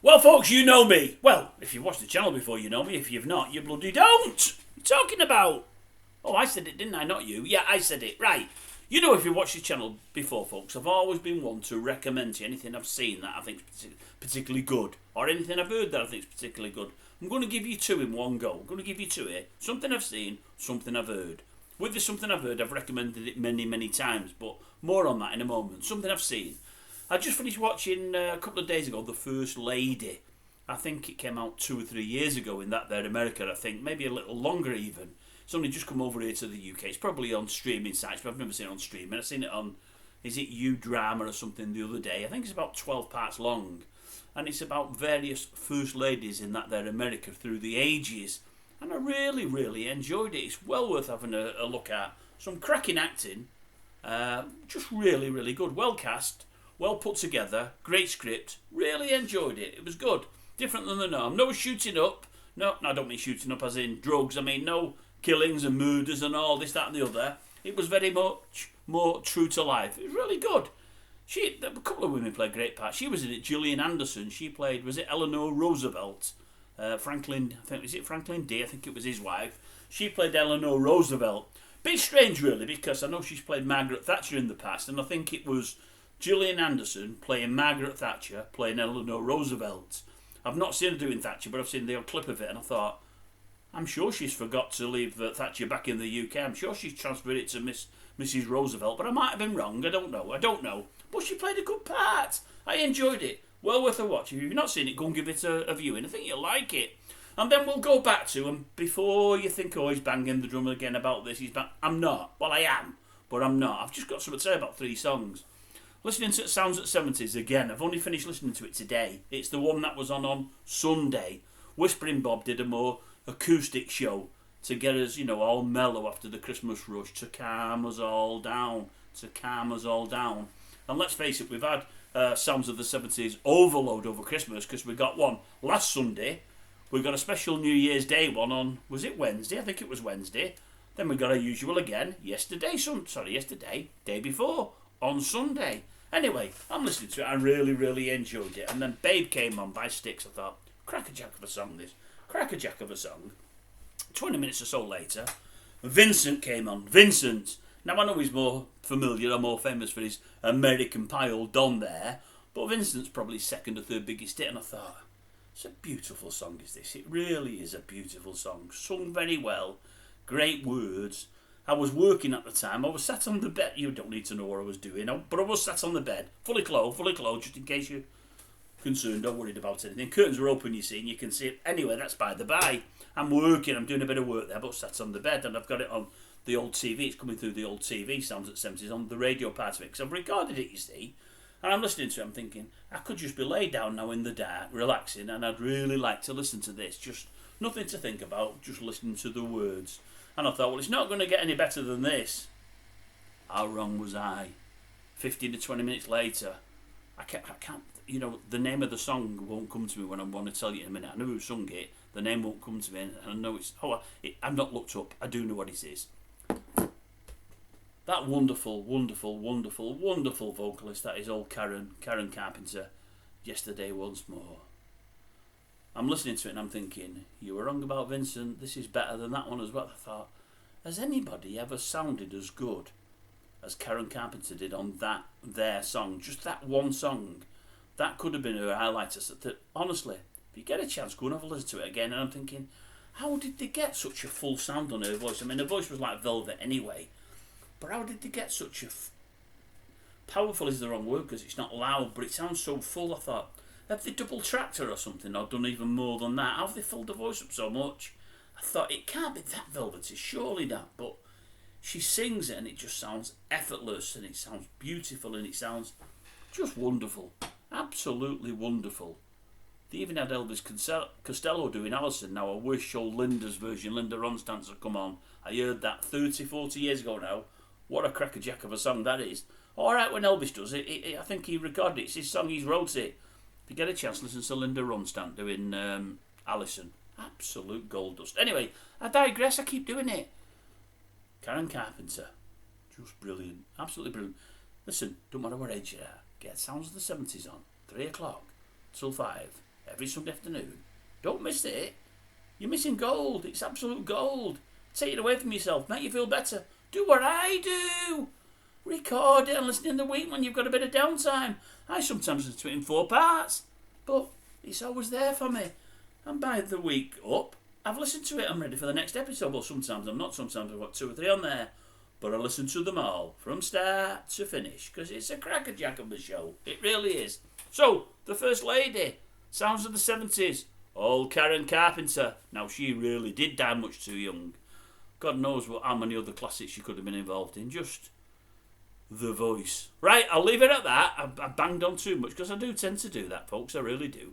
Well, folks, you know me. Well, if you've watched the channel before, you know me. If you've not, you bloody don't. What are you talking about? Oh, I said it, didn't I? Not you. Yeah, I said it. Right. You know, if you've watched the channel before, folks, I've always been one to recommend to you anything I've seen that I think is particularly good, or anything I've heard that I think is particularly good. I'm going to give you two in one go. I'm going to give you two here. Something I've seen, something I've heard. With this something I've heard, I've recommended it many, many times, but more on that in a moment. Something I've seen. I just finished watching a couple of days ago The First Lady. I think it came out 2 or 3 years ago in that there America, I think. Maybe a little longer even. It's only just come over here to the UK. It's probably on streaming sites, but I've never seen it on streaming. I've seen it on, is it U-Drama or something the other day. I think it's about 12 parts long. And it's about various First Ladies in that there America through the ages. And I really, really enjoyed it. It's well worth having a look at. Some cracking acting. Just really, really good. Well cast. Well put together, great script, really enjoyed it. It was good, different than the norm. No shooting up, no, I don't mean shooting up as in drugs, I mean no killings and murders and all this, that and the other. It was very much more true to life. It was really good. A couple of women played great parts. She was in it, Gillian Anderson, she played, was it Eleanor Roosevelt? Franklin, I think, was it Franklin D? I think it was his wife. She played Eleanor Roosevelt. Bit strange really, because I know she's played Margaret Thatcher in the past, and I think it was Gillian Anderson playing Margaret Thatcher, playing Eleanor Roosevelt. I've not seen her doing Thatcher, but I've seen the old clip of it, and I thought, I'm sure she's forgot to leave Thatcher back in the UK. I'm sure she's transferred it to Mrs. Roosevelt, but I might have been wrong. I don't know. But she played a good part. I enjoyed it. Well worth a watch. If you've not seen it, go and give it a viewing. I think you'll like it. And then we'll go back to, and before you think, oh, he's banging the drum again about this, I'm not. Well, I am, but I'm not. I've just got something to say about 3 songs. Listening to Sounds at 70's again. I've only finished listening to it today. It's the one that was on Sunday. Whispering Bob did a more acoustic show to get us, all mellow after the Christmas rush, to calm us all down. And let's face it, we've had Sounds of the 70's overload over Christmas, because we got one last Sunday. We got a special New Year's Day one on, was it Wednesday? I think it was Wednesday. Then we got our usual again yesterday, day before, on Sunday. Anyway, I'm listening to it. I really, really enjoyed it. And then Babe came on by Styx. I thought, crackerjack of a song this. Crackerjack of a song. 20 minutes or so later, Vincent came on. Vincent. Now, I know he's more familiar or more famous for his American Pie Old Don there, but Vincent's probably second or third biggest hit. And I thought, it's a beautiful song, is this? It really is a beautiful song. Sung very well. Great words. I was working at the time. I was sat on the bed. You don't need to know what I was doing, but I was sat on the bed, fully clothed, just in case you're concerned or worried about anything. Curtains were open, you see, and you can see it. Anyway, that's by the by. I'm working. I'm doing a bit of work there, but sat on the bed, and I've got it on the old TV. It's coming through the old TV, Sounds at 70's, on the radio part of it, because I've recorded it, you see. And I'm listening to it. I'm thinking, I could just be laid down now in the dark, relaxing, and I'd really like to listen to this. Just nothing to think about, just listening to the words. And I thought, well, it's not going to get any better than this. How wrong was I? 15 to 20 minutes later, I can't, the name of the song won't come to me when I want to tell you in a minute. I know who sung it. The name won't come to me, and I know I've not looked up. I do know what it is. That wonderful, wonderful, wonderful, wonderful vocalist, that is old Karen Carpenter, Yesterday Once More. I'm listening to it and I'm thinking, you were wrong about Vincent, this is better than that one as well. I thought, has anybody ever sounded as good as Karen Carpenter did on their song? Just that one song. That could have been her highlight. Honestly, if you get a chance, go and have a listen to it again. And I'm thinking, how did they get such a full sound on her voice? I mean, her voice was like velvet anyway. But how did they get such a... Powerful is the wrong word because it's not loud, but it sounds so full. I thought, have they double tracked her or something, or done even more than that? How have they filled the voice up so much? I thought, it can't be that velvety, surely not. But she sings it and it just sounds effortless, and it sounds beautiful, and it sounds just wonderful. Absolutely wonderful. They even had Elvis Costello doing Alison. Now, I wish old Linda's version, Linda Ronstadt's, had come on. I heard that 30, 40 years ago now. What a crackerjack of a song that is. Alright when Elvis does it, I think he recorded it. It's his song, he's wrote it. If you get a chance, listen to Linda Ronstadt doing Alison. Absolute gold dust. Anyway, I digress, I keep doing it. Karen Carpenter. Just brilliant. Absolutely brilliant. Listen, don't matter what age you are, get Sounds of the 70's on. 3 o'clock till 5. every Sunday afternoon. Don't miss it. You're missing gold. It's absolute gold. Take it away from yourself. Make you feel better. Do what I do. Record it and listen in the week when you've got a bit of downtime. I sometimes listen to it in 4 parts, but it's always there for me. And by the week up, I've listened to it. I'm ready for the next episode. Well, sometimes I'm not. Sometimes I've got 2 or 3 on there. But I listen to them all from start to finish because it's a crackerjack of a show. It really is. So, the First Lady, Sounds of the 70's, old Karen Carpenter. Now, she really did die much too young. God knows how many other classics she could have been involved in. Just the voice. Right, I'll leave it at that. I banged on too much because I do tend to do that, folks. I really do.